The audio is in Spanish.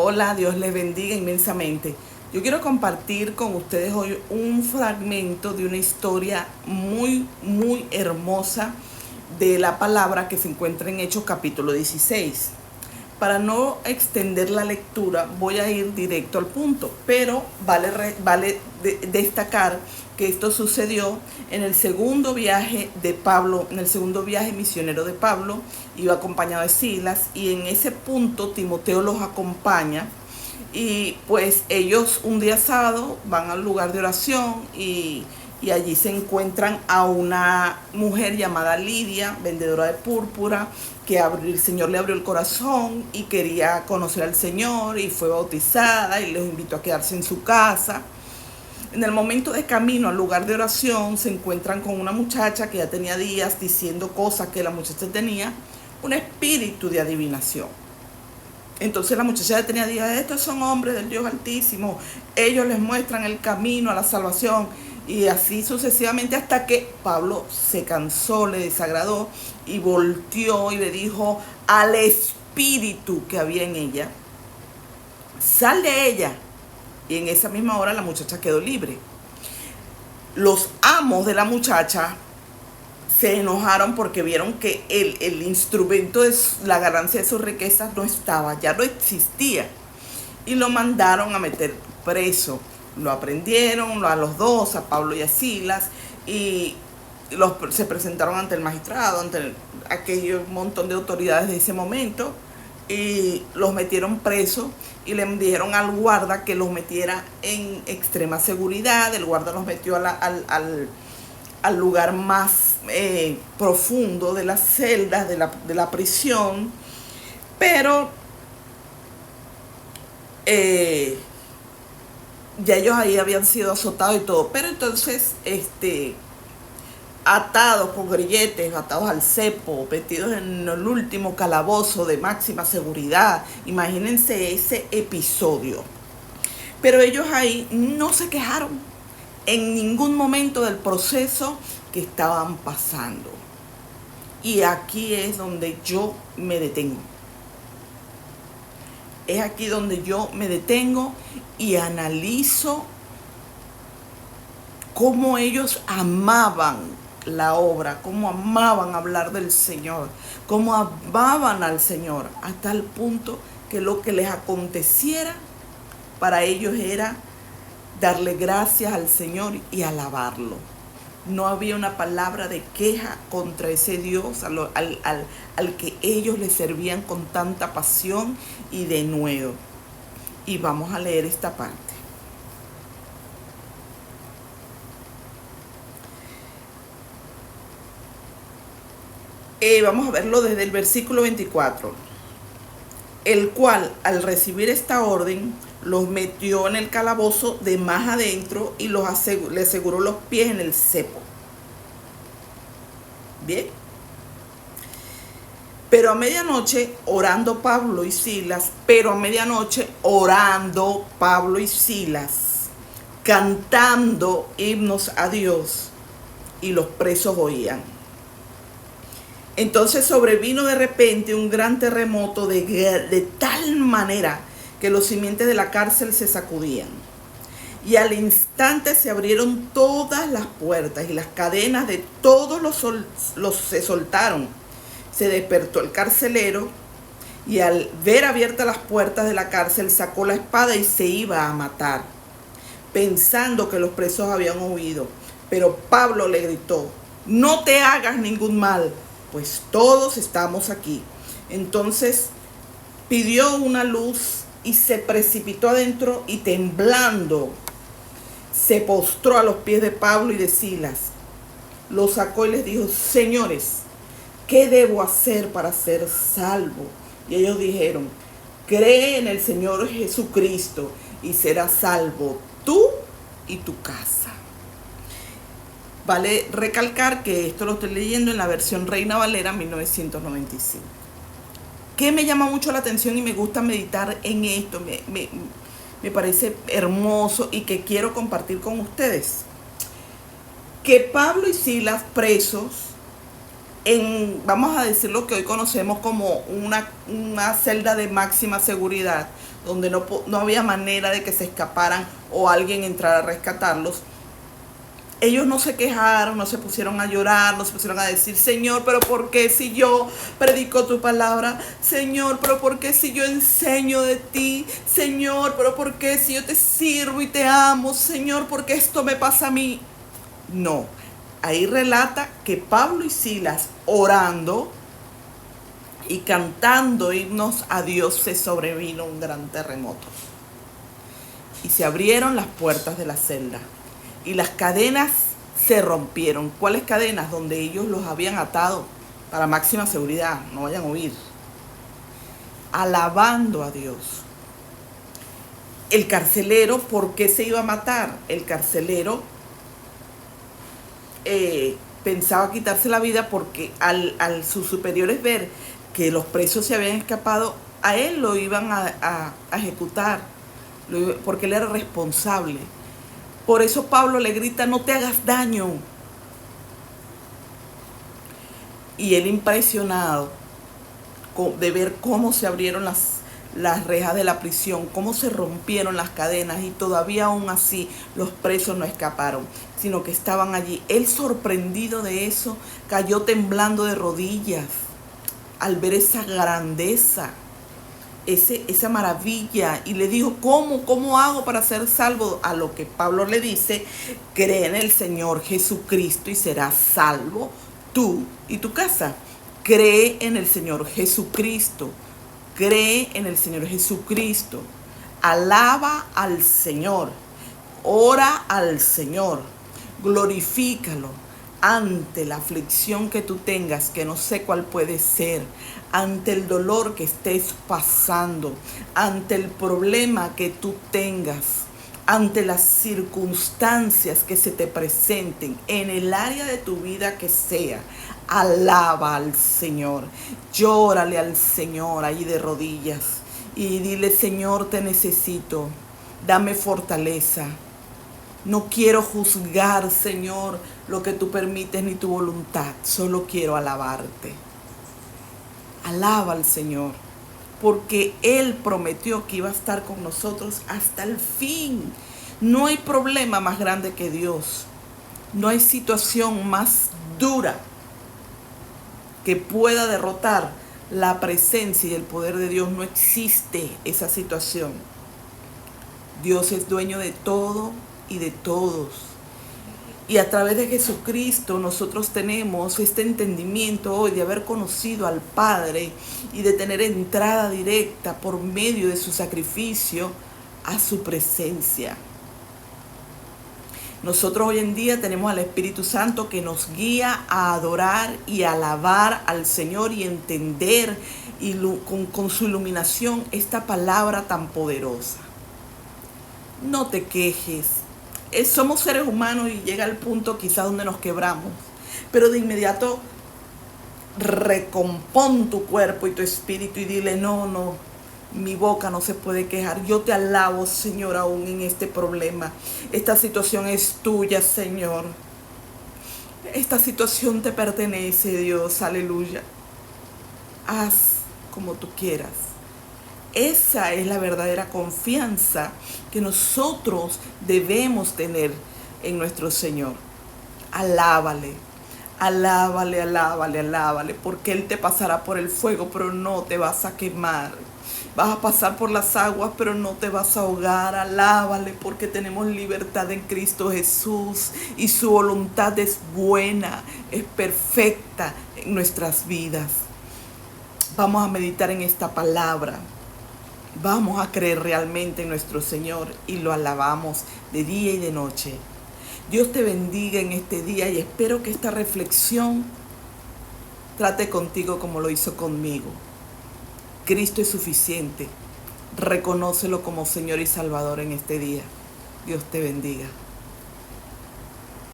Hola, Dios les bendiga inmensamente. Yo quiero compartir con ustedes hoy un fragmento de una historia muy hermosa de la palabra que se encuentra en Hechos capítulo 16. Para no extender la lectura, voy a ir directo al punto, pero vale destacar que esto sucedió en el segundo viaje de Pablo, en el segundo viaje misionero de Pablo. Iba acompañado de Silas, y en ese punto Timoteo los acompaña. Y pues ellos un día sábado van al lugar de oración y allí se encuentran a una mujer llamada Lidia, vendedora de púrpura, que el Señor le abrió el corazón y quería conocer al Señor, y fue bautizada y los invitó a quedarse en su casa. En el momento de camino al lugar de oración se encuentran con una muchacha que ya tenía días diciendo cosas que la muchacha tenía un espíritu de adivinación. Entonces la muchacha tenía días: estos son hombres del Dios Altísimo, ellos les muestran el camino a la salvación. Y así sucesivamente, hasta que Pablo se cansó, le desagradó y volteó y le dijo al espíritu que había en ella: sal de ella. Y en esa misma hora la muchacha quedó libre. Los amos de la muchacha se enojaron porque vieron que el instrumento de la ganancia de sus riquezas no estaba, ya no existía, y lo mandaron a meter preso. Lo aprendieron a los dos, a Pablo y a Silas, y se presentaron ante el magistrado, ante aquel montón de autoridades de ese momento, y los metieron presos y le dijeron al guarda que los metiera en extrema seguridad. El guarda los metió al lugar más profundo de las celdas de la prisión, pero ya ellos ahí habían sido azotados y todo. Pero entonces atados con grilletes, atados al cepo, metidos en el último calabozo de máxima seguridad. Imagínense ese episodio. Pero ellos ahí no se quejaron en ningún momento del proceso que estaban pasando. Y aquí es donde yo me detengo. Es aquí donde yo me detengo y analizo cómo ellos amaban la obra, cómo amaban hablar del Señor, cómo amaban al Señor, hasta el punto que lo que les aconteciera para ellos era darle gracias al Señor y alabarlo. No había una palabra de queja contra ese Dios al que ellos le servían con tanta pasión y denuedo. Y vamos a leer esta parte. Vamos a verlo desde el versículo 24. El cual, al recibir esta orden, los metió en el calabozo de más adentro y le aseguró los pies en el cepo. Bien. Pero a medianoche orando Pablo y Silas, cantando himnos a Dios, y los presos oían. Entonces sobrevino de repente un gran terremoto de tal manera que los cimientos de la cárcel se sacudían. Y al instante se abrieron todas las puertas y las cadenas de todos se soltaron. Se despertó el carcelero y al ver abiertas las puertas de la cárcel sacó la espada y se iba a matar, pensando que los presos habían huido. Pero Pablo le gritó: no te hagas ningún mal, pues todos estamos aquí. Entonces pidió una luz y se precipitó adentro, y temblando se postró a los pies de Pablo y de Silas. Los sacó y les dijo: señores, ¿qué debo hacer para ser salvo? Y ellos dijeron: cree en el Señor Jesucristo y serás salvo tú y tu casa. Vale recalcar que esto lo estoy leyendo en la versión Reina Valera 1995. ¿Qué me llama mucho la atención y me gusta meditar en esto? Me parece hermoso y que quiero compartir con ustedes. Que Pablo y Silas presos vamos a decir lo que hoy conocemos como una celda de máxima seguridad, donde no había manera de que se escaparan o alguien entrara a rescatarlos. Ellos no se quejaron, no se pusieron a llorar, no se pusieron a decir, Señor, pero ¿por qué si yo predico tu palabra? Señor, pero ¿por qué si yo enseño de ti? Señor, pero ¿por qué si yo te sirvo y te amo? Señor, ¿por qué esto me pasa a mí? No, ahí relata que Pablo y Silas orando y cantando himnos a Dios se sobrevino un gran terremoto. Y se abrieron las puertas de la celda. Y las cadenas se rompieron. ¿Cuáles cadenas? Donde ellos los habían atado para máxima seguridad, no vayan a huir. Alabando a Dios. El carcelero, ¿por qué se iba a matar? El carcelero pensaba quitarse la vida porque al sus superiores ver que los presos se habían escapado, a él lo iban a ejecutar, porque él era responsable. Por eso Pablo le grita, no te hagas daño. Y él impresionado de ver cómo se abrieron las rejas de la prisión, cómo se rompieron las cadenas y todavía aún así los presos no escaparon, sino que estaban allí. Él, sorprendido de eso, cayó temblando de rodillas al ver esa grandeza, esa maravilla, y le dijo, ¿cómo hago para ser salvo? A lo que Pablo le dice, cree en el Señor Jesucristo y serás salvo tú y tu casa. Cree en el Señor Jesucristo, cree en el Señor Jesucristo, alaba al Señor, ora al Señor, glorifícalo. Ante la aflicción que tú tengas, que no sé cuál puede ser, ante el dolor que estés pasando, ante el problema que tú tengas, ante las circunstancias que se te presenten en el área de tu vida que sea, alaba al Señor, llórale al Señor ahí de rodillas y dile, Señor, te necesito, dame fortaleza. No quiero juzgar, Señor, lo que tú permites ni tu voluntad. Solo quiero alabarte. Alaba al Señor, porque Él prometió que iba a estar con nosotros hasta el fin. No hay problema más grande que Dios. No hay situación más dura que pueda derrotar la presencia y el poder de Dios. No existe esa situación. Dios es dueño de todo y de todos. Y a través de Jesucristo nosotros tenemos este entendimiento hoy de haber conocido al Padre y de tener entrada directa por medio de su sacrificio a su presencia. Nosotros hoy en día tenemos al Espíritu Santo que nos guía a adorar y a alabar al Señor y entender y con su iluminación esta palabra tan poderosa. No te quejes. Somos seres humanos y llega el punto quizás donde nos quebramos, pero de inmediato recompón tu cuerpo y tu espíritu y dile, no, mi boca no se puede quejar. Yo te alabo, Señor, aún en este problema. Esta situación es tuya, Señor. Esta situación te pertenece, Dios, aleluya. Haz como tú quieras. Esa es la verdadera confianza que nosotros debemos tener en nuestro Señor. Alábale, alábale, alábale, alábale, porque Él te pasará por el fuego, pero no te vas a quemar. Vas a pasar por las aguas, pero no te vas a ahogar. Alábale, porque tenemos libertad en Cristo Jesús y su voluntad es buena, es perfecta en nuestras vidas. Vamos a meditar en esta palabra. Vamos a creer realmente en nuestro Señor y lo alabamos de día y de noche. Dios te bendiga en este día y espero que esta reflexión trate contigo como lo hizo conmigo. Cristo es suficiente. Reconócelo como Señor y Salvador en este día. Dios te bendiga.